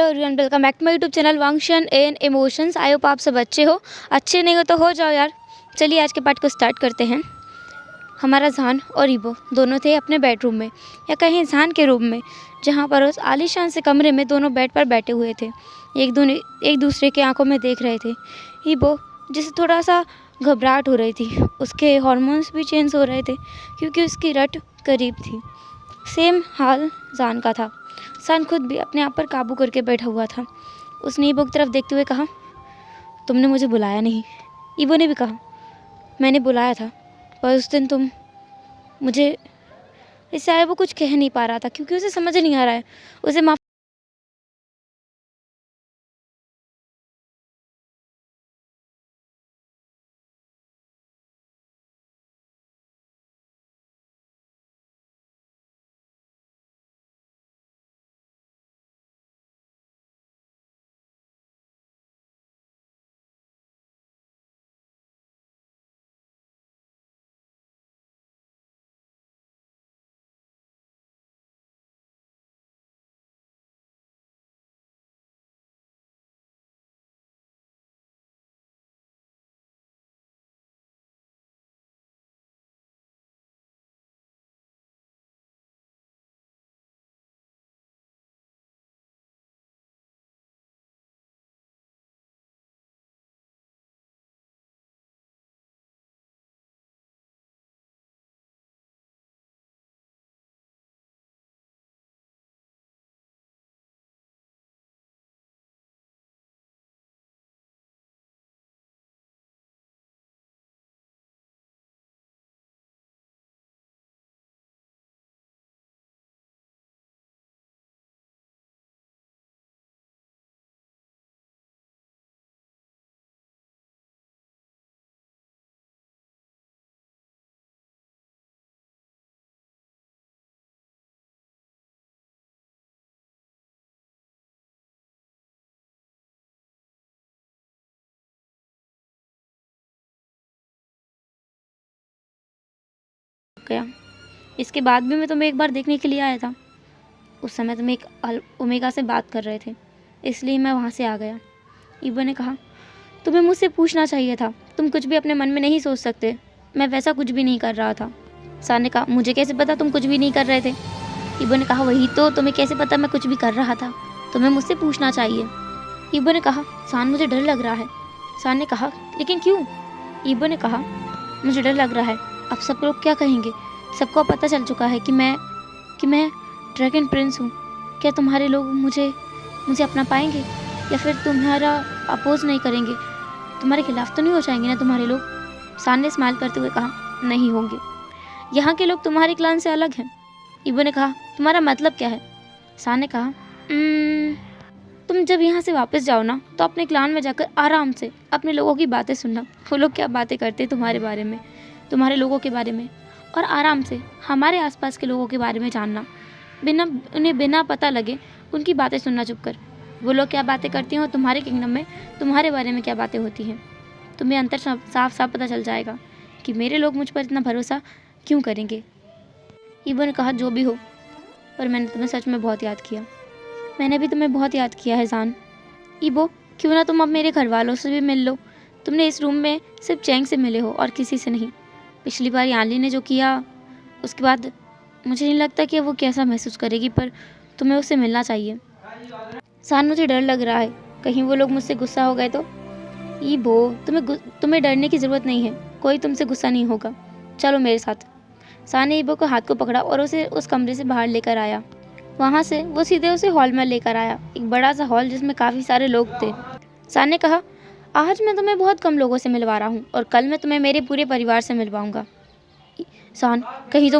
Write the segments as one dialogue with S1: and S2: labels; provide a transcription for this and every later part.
S1: Everyone, welcome back to my YouTube channel वांगशन and emotions. I hope आप सब अच्छे हो। अच्छे नहीं हो तो हो जाओ यार। चलिए आज के पार्ट को स्टार्ट करते हैं। हमारा जान और ईबो दोनों थे अपने बेडरूम में या कहीं जान के रूम में, जहाँ पर उस आलीशान से कमरे में दोनों बेड पर बैठे हुए थे। एक दूसरे की आंखों में देख रहे थे। ईबो जिसे थोड़ा सा घबराहट हो रही थी, उसके हार्मोन्स भी चेंज हो रहे थे क्योंकि उसकी रट करीब थी। सेम हाल जान का था। जान खुद भी अपने आप पर काबू करके बैठा हुआ था। उसने ईबो की तरफ देखते हुए कहा, तुमने मुझे बुलाया नहीं। ईबो ने भी कहा, मैंने बुलाया था पर उस दिन तुम मुझे। इससे आया वो कुछ कह नहीं पा रहा था क्योंकि उसे समझ नहीं आ रहा है उसे माफ गया। इसके बाद भी मैं तुम्हें एक बार देखने के लिए आया था। उस समय तुम एक ओमेगा से बात कर रहे थे, इसलिए मैं वहाँ से आ गया। ईबो ने कहा, तुम्हें मुझसे पूछना चाहिए था। तुम कुछ भी अपने मन में नहीं सोच सकते। मैं वैसा कुछ भी नहीं कर रहा था। सान ने कहा, मुझे कैसे पता तुम कुछ भी नहीं कर रहे थे। ईबो ने कहा, वही तो, तुम्हें कैसे पता मैं कुछ भी कर रहा था। तुम्हें मुझसे पूछना चाहिए। ईबो ने कहा, सान मुझे डर लग रहा है। सान ने कहा, लेकिन क्यों। ईबो ने कहा, मुझे डर लग रहा है। अब सब लोग क्या कहेंगे। सबको पता चल चुका है कि मैं ड्रैगन प्रिंस हूँ। क्या तुम्हारे लोग मुझे अपना पाएंगे या फिर तुम्हारा अपोज नहीं करेंगे। तुम्हारे खिलाफ तो नहीं हो जाएंगे ना तुम्हारे लोग। सान ने स्माइल करते हुए कहा, नहीं होंगे। यहाँ के लोग तुम्हारे क्लान से अलग हैं। ईबो ने कहा, तुम्हारा मतलब क्या है। सान ने कहा, तुम जब यहाँ से वापस जाओ ना तो अपने क्लान में जाकर आराम से अपने लोगों की बातें सुनना। वो लोग क्या बातें करते हैं तुम्हारे बारे में, तुम्हारे लोगों के बारे में, और आराम से हमारे आसपास के लोगों के बारे में जानना। उन्हें बिना पता लगे उनकी बातें सुनना चुप कर। वो लोग क्या बातें करती हैं और तुम्हारे किंगडम में तुम्हारे बारे में क्या बातें होती हैं। तुम्हें अंतर साफ साफ पता चल जाएगा कि मेरे लोग मुझ पर इतना भरोसा क्यों करेंगे। ईबो ने कहा, जो भी हो, पर मैंने तुम्हें सच में बहुत याद किया। मैंने भी तुम्हें बहुत याद किया है जान। ईबो, क्यों ना तुम अब मेरे घर वालों से भी मिल लो। तुमने इस रूम में सिर्फ चैंग से मिले हो और किसी से नहीं। पिछली बार यानली ने जो किया, उसके बाद मुझे नहीं लगता कि वो कैसा महसूस करेगी, पर तुम्हें उससे मिलना चाहिए। सान, मुझे डर लग रहा है, कहीं वो लोग मुझसे गुस्सा हो गए तो। ईबो, तुम्हें डरने की ज़रूरत नहीं है। कोई तुमसे गुस्सा नहीं होगा। चलो मेरे साथ। सान ने ईबो को हाथ को पकड़ा और उसे उस कमरे से बाहर लेकर आया। वहाँ से वो सीधे उसे हॉल में लेकर आया, एक बड़ा सा हॉल जिसमें काफ़ी सारे लोग थे। सान ने कहा, आज मैं तुम्हें बहुत कम लोगों से मिलवा रहा हूँ और कल मैं तुम्हें मेरे पूरे परिवार से मिलवाऊंगा। सान, कहीं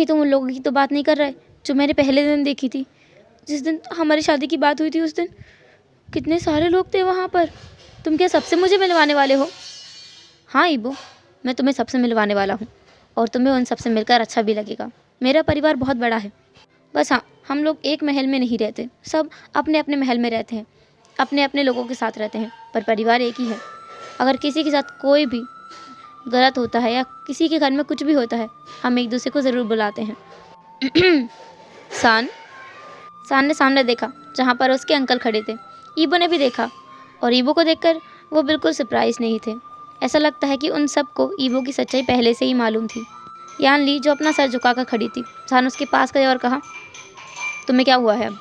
S1: तुम उन लोगों की तो बात नहीं कर रहे जो मैंने पहले दिन देखी थी। जिस दिन हमारी शादी की बात हुई थी, उस दिन कितने सारे लोग थे वहाँ पर। तुम क्या सबसे मुझे मिलवाने वाले हो। हाँ ईबो, मैं तुम्हें सबसे मिलवाने वाला हूँ और तुम्हें उन सबसे मिलकर अच्छा भी लगेगा। मेरा परिवार बहुत बड़ा है। बस हाँ, हम लोग एक महल में नहीं रहते। सब अपने अपने महल में रहते हैं, अपने अपने लोगों के साथ रहते हैं, पर परिवार एक ही है। अगर किसी के साथ कोई भी गलत होता है या किसी के घर में कुछ भी होता है, हम एक दूसरे को ज़रूर बुलाते हैं। सान ने सामने देखा जहाँ पर उसके अंकल खड़े थे। ईबो ने भी देखा और ईबो को देखकर वो बिल्कुल सरप्राइज नहीं थे। ऐसा लगता है कि उन सबको ईबो की सच्चाई पहले से ही मालूम थी। यान ली जो अपना सर झुकाकर खड़ी थी, सान उसके पास गया और कहा, तुम्हें क्या हुआ है अब?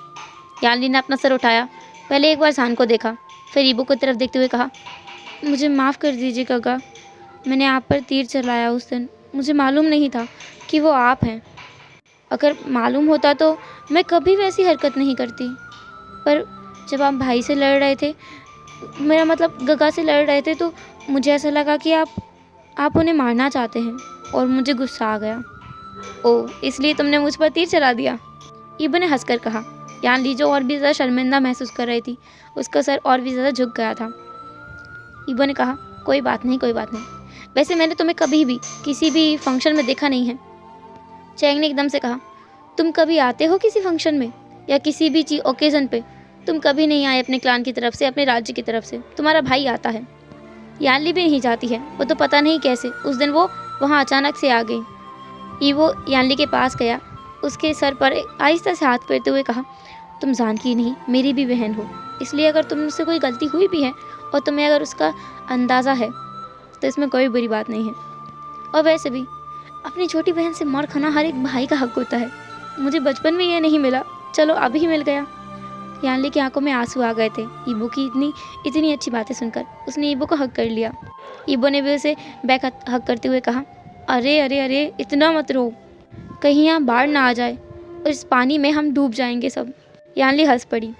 S1: यान ली ने अपना सर उठाया, पहले एक बार सान को देखा, फिर ईबो की तरफ देखते हुए कहा, मुझे माफ़ कर दीजिए काका, मैंने आप पर तीर चलाया उस दिन। मुझे मालूम नहीं था कि वो आप हैं। अगर मालूम होता तो मैं कभी वैसी हरकत नहीं करती। पर जब आप भाई से लड़ रहे थे, मेरा मतलब गगा से लड़ रहे थे, तो मुझे ऐसा लगा कि आप उन्हें मारना चाहते हैं और मुझे गुस्सा आ गया। ओह, इसलिए तुमने मुझ पर तीर चला दिया? ईबो ने हंसकर कहा। यान ली जो और भी ज़्यादा शर्मिंदा महसूस कर रही थी, उसका सर और भी ज़्यादा झुक गया था। ईबो ने कहा, कोई बात नहीं, कोई बात नहीं। वैसे मैंने तुम्हें कभी भी किसी भी फंक्शन में देखा नहीं है। चैंग ने एकदम से कहा, तुम कभी आते हो किसी फंक्शन में या किसी भी चीज ओकेजन पे? तुम कभी नहीं आए अपने क्लान की तरफ से, अपने राज्य की तरफ से। तुम्हारा भाई आता है। यानली भी नहीं जाती है, वो तो पता नहीं कैसे उस दिन वो वहाँ अचानक से आ गई। ईवो यानली के पास गया, उसके सर पर आहिस्ता से हाथ फेरते हुए कहा, तुम जानकी नहीं, मेरी भी बहन हो, इसलिए अगर तुमसे कोई गलती हुई भी है और तुम्हें अगर उसका अंदाज़ा है तो इसमें कोई बुरी बात नहीं है। और वैसे भी अपनी छोटी बहन से मार खाना हर एक भाई का हक होता है। मुझे बचपन में ये नहीं मिला, चलो अभी ही मिल गया। यानली की आंखों में आंसू आ गए थे ईबो की इतनी अच्छी बातें सुनकर। उसने ईबो को हक कर लिया। ईबो ने भी उसे बैक हक करते हुए कहा, अरे अरे अरे, इतना मत रो, कहीं यहाँ बाढ़ ना आ जाए और इस पानी में हम डूब जाएंगे सब। यानली हंस पड़ी।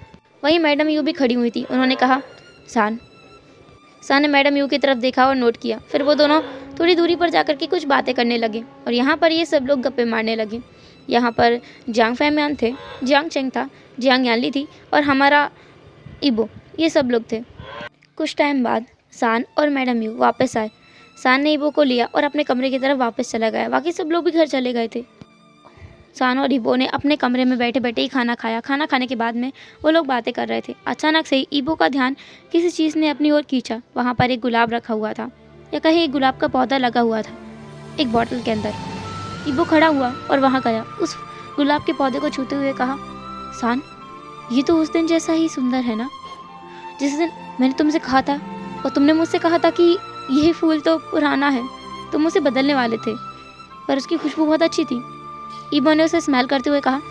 S1: वहीं मैडम यू भी खड़ी हुई थी। उन्होंने कहा, सान ने मैडम यू की तरफ देखा और नोट किया। फिर वो दोनों थोड़ी दूरी पर जाकर के कुछ बातें करने लगे और यहाँ पर ये सब लोग गप्पे मारने लगे। यहाँ पर जियांग फैमियान थे, जियांग चेंग था, जियांग यानली थी और हमारा ईबो, ये सब लोग थे। कुछ टाइम बाद सान और मैडम यू वापस आए। सान ने ईबो को लिया और अपने कमरे की तरफ वापस चला गया। बाकी सब लोग भी घर चले गए थे। सान और ईबो ने अपने कमरे में बैठे बैठे ही खाना खाया। खाना खाने के बाद में वो लोग बातें कर रहे थे। अचानक से ईबो का ध्यान किसी चीज़ ने अपनी ओर खींचा। वहाँ पर एक गुलाब रखा हुआ था, या कहीं एक गुलाब का पौधा लगा हुआ था एक बॉटल के अंदर। ईबो खड़ा हुआ और वहाँ गया, उस गुलाब के पौधे को छूते हुए कहा, सान, ये तो उस दिन जैसा ही सुंदर है ना, जिस दिन मैंने तुमसे कहा था और तुमने मुझसे कहा था कि यही फूल तो पुराना है, तुम उसे बदलने वाले थे, पर उसकी खुशबू बहुत अच्छी थी। ईबो ने उसे स्मेल करते हुए कहा,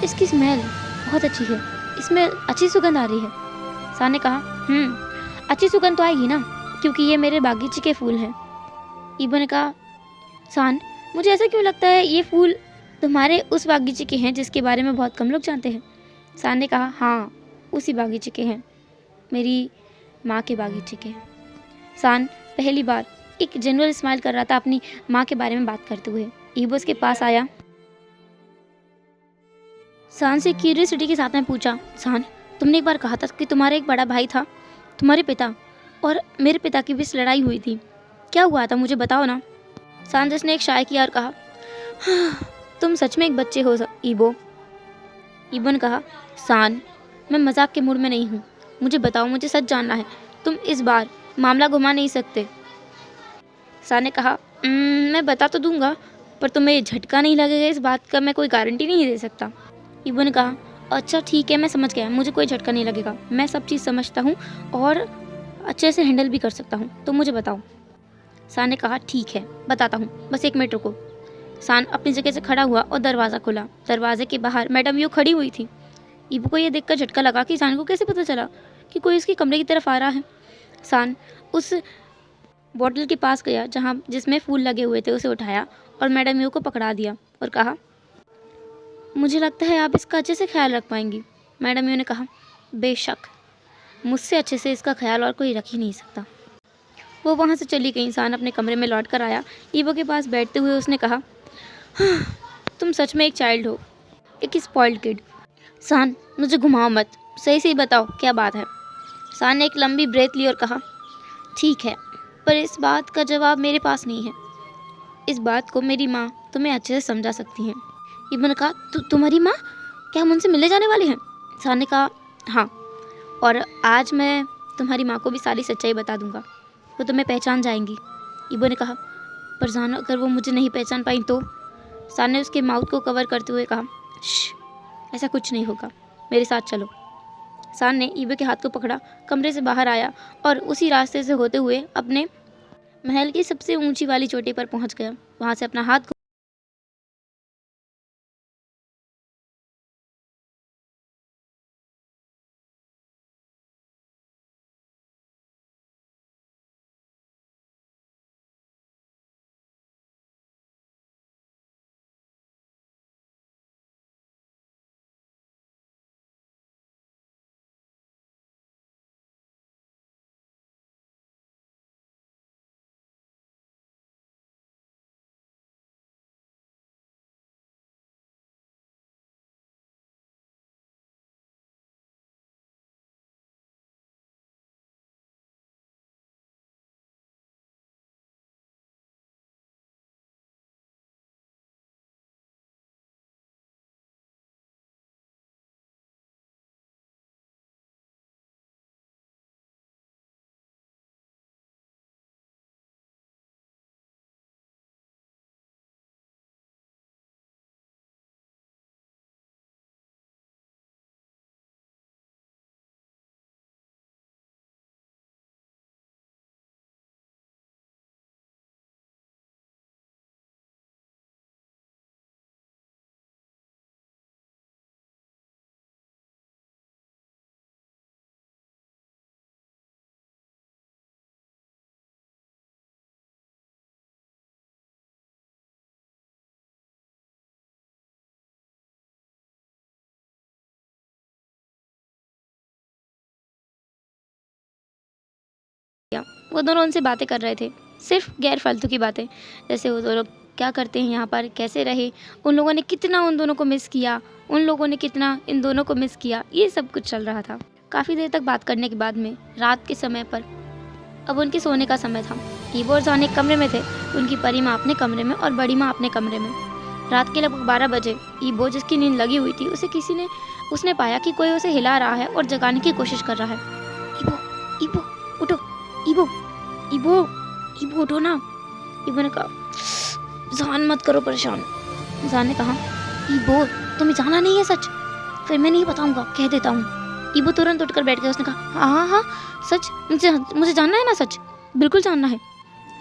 S1: इसकी स्मेल बहुत अच्छी है, इसमें अच्छी सुगंध आ रही है। सान ने कहा, अच्छी सुगंध तो आएगी ना, क्योंकि ये मेरे बागीचे के फूल हैं। ईबो ने कहा, सान, मुझे ऐसा क्यों लगता है ये फूल तुम्हारे उस बागीचे के हैं जिसके बारे में बहुत कम लोग जानते हैं। सान ने कहा, हाँ, उसी बागीचे के हैं, मेरी माँ के बागीचे के हैं। सान पहली बार एक जनरल स्माइल कर रहा था अपनी माँ के बारे में बात करते हुए। ईबो उसके पास आया। सान से क्यूरियोसिटी के साथ में पूछा, सान, तुमने एक बार कहा था कि तुम्हारा एक बड़ा भाई था, तुम्हारे पिता और मेरे पिता की बीच लड़ाई हुई थी, क्या हुआ था, मुझे बताओ ना। सान जिसने एक शाय किया और कहा, हाँ, तुम सच में एक बच्चे हो ईबो। ईबो ने कहा, सान, मैं मजाक के मूड में नहीं हूँ, मुझे बताओ, मुझे सच जानना है, तुम इस बार मामला घुमा नहीं सकते। सान ने कहा, मैं बता तो दूंगा, पर तुम्हें झटका नहीं लगेगा इस बात का मैं कोई गारंटी नहीं दे सकता। ईबो ने कहा, अच्छा ठीक है, मैं समझ गया, मुझे कोई झटका नहीं लगेगा, मैं सब चीज़ समझता हूँ और अच्छे से हैंडल भी कर सकता हूँ, तो मुझे बताओ। सान ने कहा, ठीक है, बताता हूँ, बस 1 मिनट रुको। सान अपनी जगह से खड़ा हुआ और दरवाज़ा खोला। दरवाजे के बाहर मैडम यू खड़ी हुई थी। ईबो को यह देखकर झटका लगा कि सान को कैसे पता चला कि कोई उसके कमरे की तरफ आ रहा है। सान उस बॉटल के पास गया जिसमें फूल लगे हुए थे, उसे उठाया और मैडम यू को पकड़ा दिया और कहा, मुझे लगता है आप इसका अच्छे से ख्याल रख पाएंगी। मैडम यू ने कहा, बेशक, मुझसे अच्छे से इसका ख्याल और कोई रख ही नहीं सकता। वो वहाँ से चली गई। सान अपने कमरे में लौट कर आया। ईबो के पास बैठते हुए उसने कहा, हाँ, तुम सच में एक चाइल्ड हो, एक स्पॉइल्ड किड। सान, मुझे घुमाओ मत, सही से ही बताओ क्या बात है। सान ने एक लंबी ब्रेथ ली और कहा, ठीक है, पर इस बात का जवाब मेरे पास नहीं है, इस बात को मेरी माँ तुम्हें अच्छे से समझा सकती हैं। ईबो ने कहा, तुम्हारी माँ, क्या हम उनसे मिलने जाने वाले हैं? सान ने कहा, हाँ, और आज मैं तुम्हारी माँ को भी सारी सच्चाई बता दूंगा, वो तुम्हें पहचान जाएंगी। ईबो ने कहा, पर सान, अगर वो मुझे नहीं पहचान पाई तो? सान ने उसके माउथ को कवर करते हुए कहा, श्श, ऐसा कुछ नहीं होगा, मेरे साथ चलो। सान ने ईबो के हाथ को पकड़ा, कमरे से बाहर आया और उसी रास्ते से होते हुए अपने महल की सबसे ऊंची वाली चोटी पर पहुंच गया। वहां से अपना हाथ किया। वो दोनों उनसे बातें कर रहे थे, सिर्फ गैर फालतू की बातें, जैसे वो दोनों क्या करते हैं यहाँ पर, कैसे रहे, उन लोगों ने कितना उन दोनों को मिस किया, उन लोगों ने कितना इन दोनों को मिस किया, ये सब कुछ चल रहा था। काफ़ी देर तक बात करने के बाद में रात के समय पर अब उनके सोने का समय था। ईबो और सान एक कमरे में थे, उनकी परी माँ अपने कमरे में और बड़ी माँ अपने कमरे में। रात के लगभग 12 बजे ईबो, जिसकी नींद लगी हुई थी, उसने पाया कि कोई उसे हिला रहा है और जगाने की कोशिश कर रहा है। ईबो, ईबो, उठो, ईबो, ईबो, ईबो उठो ना। ईबो ने कहा, सान मत करो परेशान। सान ने कहा, ईबो तुम्हें जाना नहीं है सच? फिर मैं नहीं बताऊंगा, कह देता हूँ। ईबो तुरंत उठकर बैठ गया। उसने कहा, हाँ हाँ सच, मुझे जानना है ना, सच बिल्कुल जानना है।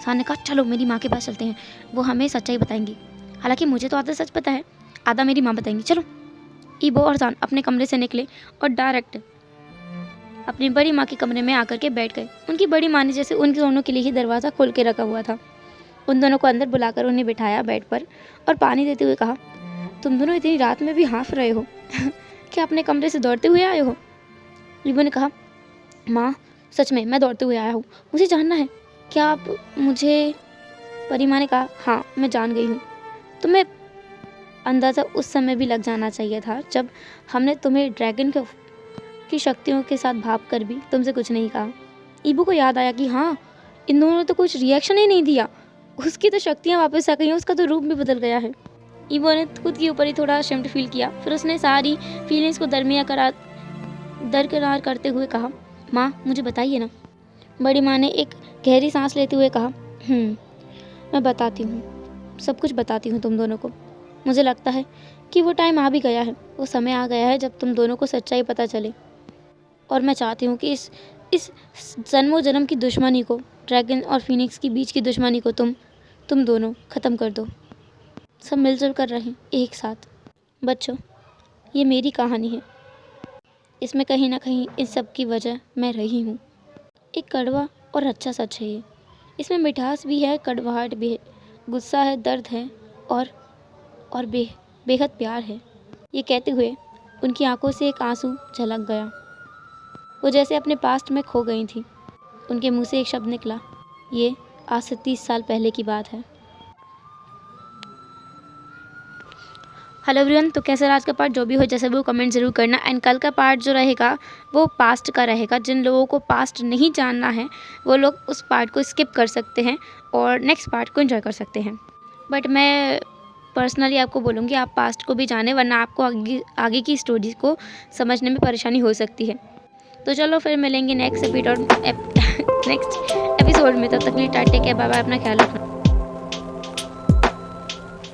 S1: सान ने कहा, चलो मेरी माँ के पास चलते हैं, वो हमें सच्चाई बताएंगी। हालांकि मुझे तो आधा सच पता है, आधा मेरी माँ बताएंगी, चलो। ईबो और सान अपने कमरे से निकले और डायरेक्ट अपनी बड़ी माँ के कमरे में आकर के बैठ गए। उनकी बड़ी माँ ने जैसे उन दोनों के लिए ही दरवाज़ा खोल के रखा हुआ था। उन दोनों को अंदर बुलाकर उन्हें बिठाया बेड पर और पानी देते हुए कहा, तुम दोनों इतनी रात में भी हाँफ रहे हो क्या अपने कमरे से दौड़ते हुए आए हो? ईबो ने कहा, माँ सच में मैं दौड़ते हुए आया हूँ, मुझे जानना है, क्या आप मुझे? परी माँ ने कहा, हाँ मैं जान गई हूँ। तुम्हें अंदाज़ा उस समय भी लग जाना चाहिए था जब हमने तुम्हें ड्रैगन की शक्तियों के साथ भाग कर भी तुमसे कुछ नहीं कहा। ईबो को याद आया कि हाँ, इन दोनों ने तो कुछ रिएक्शन ही नहीं दिया, उसकी तो शक्तियाँ वापस आ गई हैं, उसका तो रूप भी बदल गया है। ईबो ने खुद के ऊपर ही थोड़ा अशेम्ड फील किया। फिर उसने सारी फीलिंग्स को दरकिनार करते हुए कहा, माँ मुझे बताइए ना। बड़ी माँ ने एक गहरी सांस लेते हुए कहा, मैं बताती हूँ, सब कुछ बताती हूँ तुम दोनों को। मुझे लगता है कि वो टाइम आ भी गया है, वो समय आ गया है जब तुम दोनों को सच्चाई पता चले। और मैं चाहती हूँ कि इस जन्मों जन्म की दुश्मनी को, ड्रैगन और फीनिक्स के बीच की दुश्मनी को तुम दोनों ख़त्म कर दो। सब मिलजुल कर रहें एक साथ। बच्चों, ये मेरी कहानी है, इसमें कहीं ना कहीं इन सब की वजह मैं रही हूँ। एक कड़वा और अच्छा सच है ये। इसमें मिठास भी है, कड़वाहट भी है, गुस्सा है, दर्द है और बेहद प्यार है। ये कहते हुए उनकी आंखों से एक आंसू झलक गया। वो जैसे अपने पास्ट में खो गई थी। उनके मुंह से एक शब्द निकला, ये आज से 30 साल पहले की बात है। हेलो एवरीवन, तो कैसा रहा आज का पार्ट? जो भी हो जैसे भी हो कमेंट ज़रूर करना। एंड कल का पार्ट जो रहेगा वो पास्ट का रहेगा। जिन लोगों को पास्ट नहीं जानना है वो लोग उस पार्ट को स्किप कर सकते हैं और नेक्स्ट पार्ट को एंजॉय कर सकते हैं। बट मैं पर्सनली आपको बोलूँगी आप पास्ट को भी जानें, वरना आपको आगे की स्टोरीज को समझने में परेशानी हो सकती है। तो चलो फिर मिलेंगे नेक्स्ट एपिसोड में। तब तक के लिए टाटा, बाय बाय, अपना ख्याल रखना।